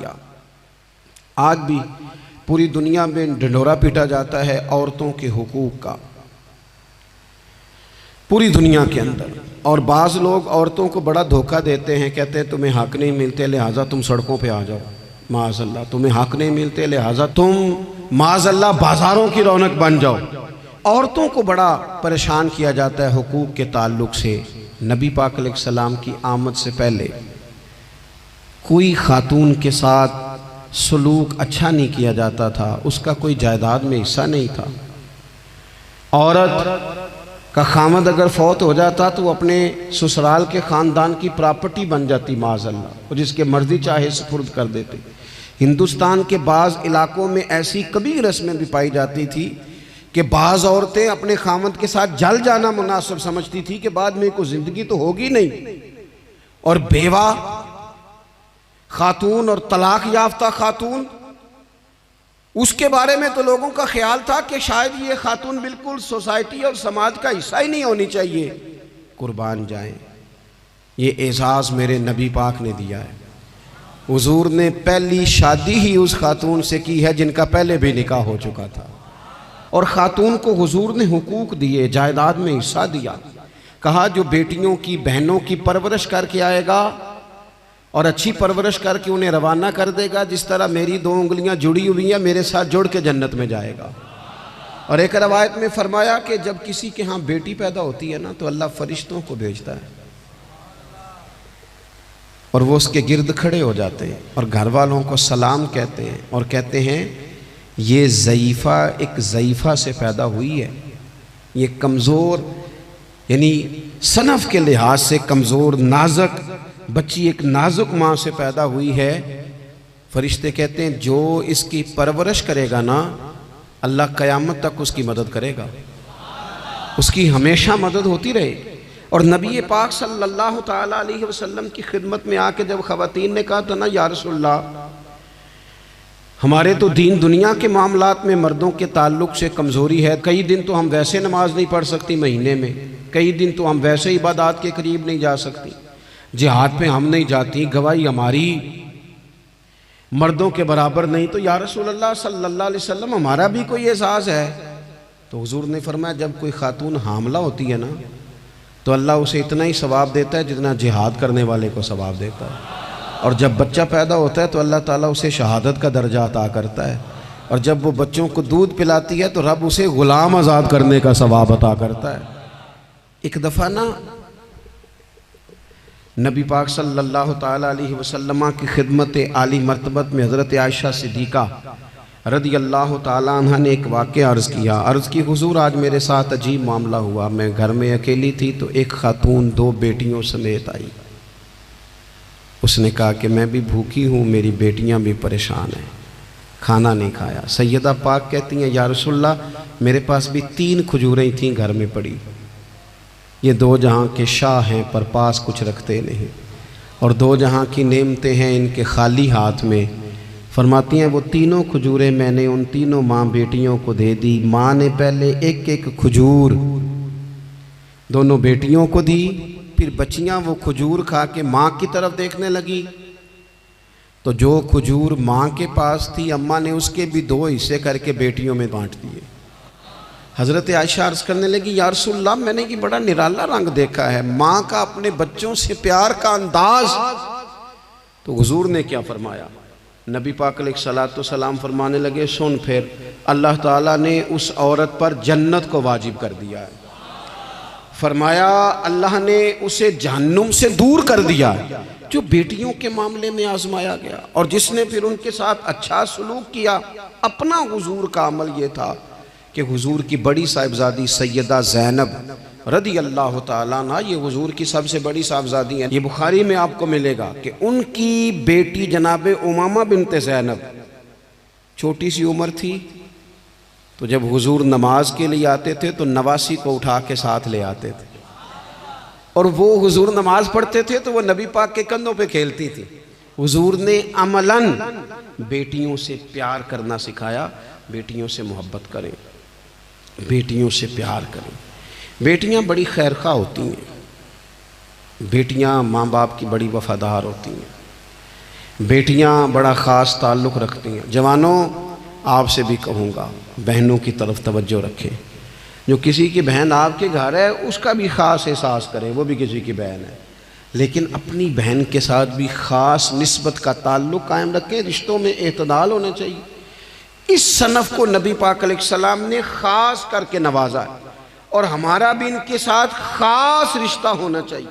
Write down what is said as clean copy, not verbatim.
किया। आज भी पूरी दुनिया में ढिंढोरा पीटा जाता है औरतों के हुकूक का, पूरी दुनिया के अंदर। और बाज़ लोग औरतों को बड़ा धोखा देते हैं, कहते हैं तुम्हें हक नहीं मिलते लिहाजा तुम सड़कों पे आ जाओ, माज़अल्लाह। तुम्हें हक नहीं मिलते लिहाजा तुम माज़अल्लाह बाज़ारों की रौनक बन जाओ। औरतों को बड़ा परेशान किया जाता है हुकूक के ताल्लुक से। नबी पाक अलैहिस्सलाम की आमद से पहले कोई खातून के साथ सलूक अच्छा नहीं किया जाता था, उसका कोई जायदाद में हिस्सा नहीं था। औरत का खामद अगर फौत हो जाता तो वो अपने ससुराल के ख़ानदान की प्रॉपर्टी बन जाती माज़अल्लाह, और जिसके मर्जी चाहे सुपुर्द कर देते। हिंदुस्तान के बाज़ इलाकों में ऐसी कभी रस्में भी पाई जाती थी कि बाज़ औरतें अपने खामद के साथ जल जाना मुनासिब समझती थी कि बाद में कोई ज़िंदगी तो होगी नहीं, और बेवा खातून और तलाक याफ्ता खातून, उसके बारे में तो लोगों का ख्याल था कि शायद ये खातून बिल्कुल सोसाइटी और समाज का हिस्सा ही नहीं होनी चाहिए। कुर्बान जाएं, ये एजाज़ मेरे नबी पाक ने दिया है। हुजूर ने पहली शादी ही उस खातून से की है जिनका पहले भी निकाह हो चुका था, और खातून को हुजूर ने हुकूक दिए, जायदाद में हिस्सा दिया। कहा जो बेटियों की बहनों की परवरिश करके आएगा और अच्छी परवरिश करके उन्हें रवाना कर देगा, जिस तरह मेरी 2 उंगलियां जुड़ी हुई हैं मेरे साथ जुड़ के जन्नत में जाएगा। और एक रवायत में फरमाया कि जब किसी के यहाँ बेटी पैदा होती है ना तो अल्लाह फरिश्तों को भेजता है और वो उसके गिर्द खड़े हो जाते हैं और घर वालों को सलाम कहते हैं और कहते हैं ये ज़ईफ़ा एक ज़ईफ़ा से पैदा हुई है, ये कमज़ोर यानी सनफ़ के लिहाज से कमज़ोर नाजुक बच्ची एक नाजुक माँ से पैदा हुई है। फरिश्ते कहते हैं जो इसकी परवरिश करेगा ना अल्लाह क़यामत तक उसकी मदद करेगा, उसकी हमेशा मदद होती रहेगी। और नबी पाक सल्लल्लाहु ताला अलैहि वसल्लम की खिदमत में आके जब ख़वातीन ने कहा था ना या रसूलल्लाह हमारे तो दीन दुनिया के मामलात में मर्दों के ताल्लुक़ से कमज़ोरी है, कई दिन तो हम वैसे नमाज नहीं पढ़ सकती महीने में, कई दिन तो हम वैसे इबादत के करीब नहीं जा सकती, जिहाद पे हम नहीं जाती, गवाही हमारी मर्दों के बराबर नहीं, तो या रसूलल्लाह सल्लल्लाहु अलैहि वसल्लम हमारा भी कोई एहसास है। तो हुजूर ने फरमाया जब कोई खातून हामला होती है ना तो अल्लाह उसे इतना ही सवाब देता है जितना जिहाद करने वाले को सवाब देता है, और जब बच्चा पैदा होता है तो अल्लाह ताला उसे शहादत का दर्जा अता करता है, और जब वो बच्चों को दूध पिलाती है तो रब उसे ग़ुलाम आज़ाद करने का सवाब अता करता है। एक दफ़ा ना नबी पाक सल्लल्लाहु ताला अलैहि वसल्लम की खिदमत आली मर्तबत में हज़रत आयशा सिद्दीक़ा रदी अल्लाह ताला अन्हा ने एक वाक़या अर्ज़ किया। अर्ज़ की हुजूर आज मेरे साथ अजीब मामला हुआ, मैं घर में अकेली थी तो एक खातून 2 बेटियों समेत आई। उसने कहा कि मैं भी भूखी हूँ, मेरी बेटियाँ भी परेशान हैं, खाना नहीं खाया। सैयदा पाक कहती हैं या रसूलल्लाह मेरे पास भी 3 खजूरें थीं घर में पड़ी, ये 2 जहाँ के शाह हैं पर पास कुछ रखते नहीं, और 2 जहाँ की नेमतें हैं इनके खाली हाथ में। फरमाती हैं वो 3 खजूरें मैंने उन 3 माँ बेटियों को दे दी। माँ ने पहले एक खजूर दोनों बेटियों को दी, फिर बच्चियाँ वो खजूर खा के माँ की तरफ देखने लगी, तो जो खजूर माँ के पास थी अम्मा ने उसके भी 2 हिस्से करके बेटियों में बांट दिए। हज़रत आयशा अर्ज़ करने लगी या रसूलल्लाह मैंने ये बड़ा निराला रंग देखा है, माँ का अपने बच्चों से प्यार का अंदाज। तो हुजूर ने क्या फरमाया, नबी पाक अलैहिस्सलातु वस्सलाम फरमाने लगे सुन फिर अल्लाह ताला ने उस औरत पर जन्नत को वाजिब कर दिया है। फरमाया अल्लाह ने उसे जहन्नुम से दूर कर दिया जो बेटियों के मामले में आजमाया गया, और जिसने फिर उनके साथ अच्छा सलूक किया। अपना हुजूर का अमल ये था कि हुजूर की बड़ी साहिबजादी सैयदा ज़ैनब रदी अल्लाह ताला अन्हा, ये हुजूर की सबसे बड़ी साहिबजादी हैं। ये बुखारी में आपको मिलेगा कि उनकी बेटी जनाब उमामा बिनते ज़ैनब छोटी सी उम्र थी, तो जब हुजूर नमाज के लिए आते थे तो नवासी को उठा के साथ ले आते थे, और वो हुजूर नमाज पढ़ते थे तो वो नबी पाक के कंधों पे खेलती थी। हुजूर ने अमलन बेटियों से प्यार करना सिखाया, बेटियों से मोहब्बत करें, बेटियों से प्यार करें। बेटियां बड़ी खैरखा होती हैं, बेटियां माँ बाप की बड़ी वफादार होती हैं, बेटियां बड़ा ख़ास ताल्लुक़ रखती हैं। जवानों, आपसे भी कहूँगा बहनों की तरफ तवज्जो रखें। जो किसी की बहन आपके घर है उसका भी ख़ास एहसास करें, वो भी किसी की बहन है, लेकिन अपनी बहन के साथ भी ख़ास निस्बत का ताल्लुक़ कायम रखें। रिश्तों में एतदाल होना चाहिए। इस सनफ़ को नबी पाक अलैहिस्सलाम ने ख़ास करके नवाजा है और हमारा भी इनके साथ ख़ास रिश्ता होना चाहिए।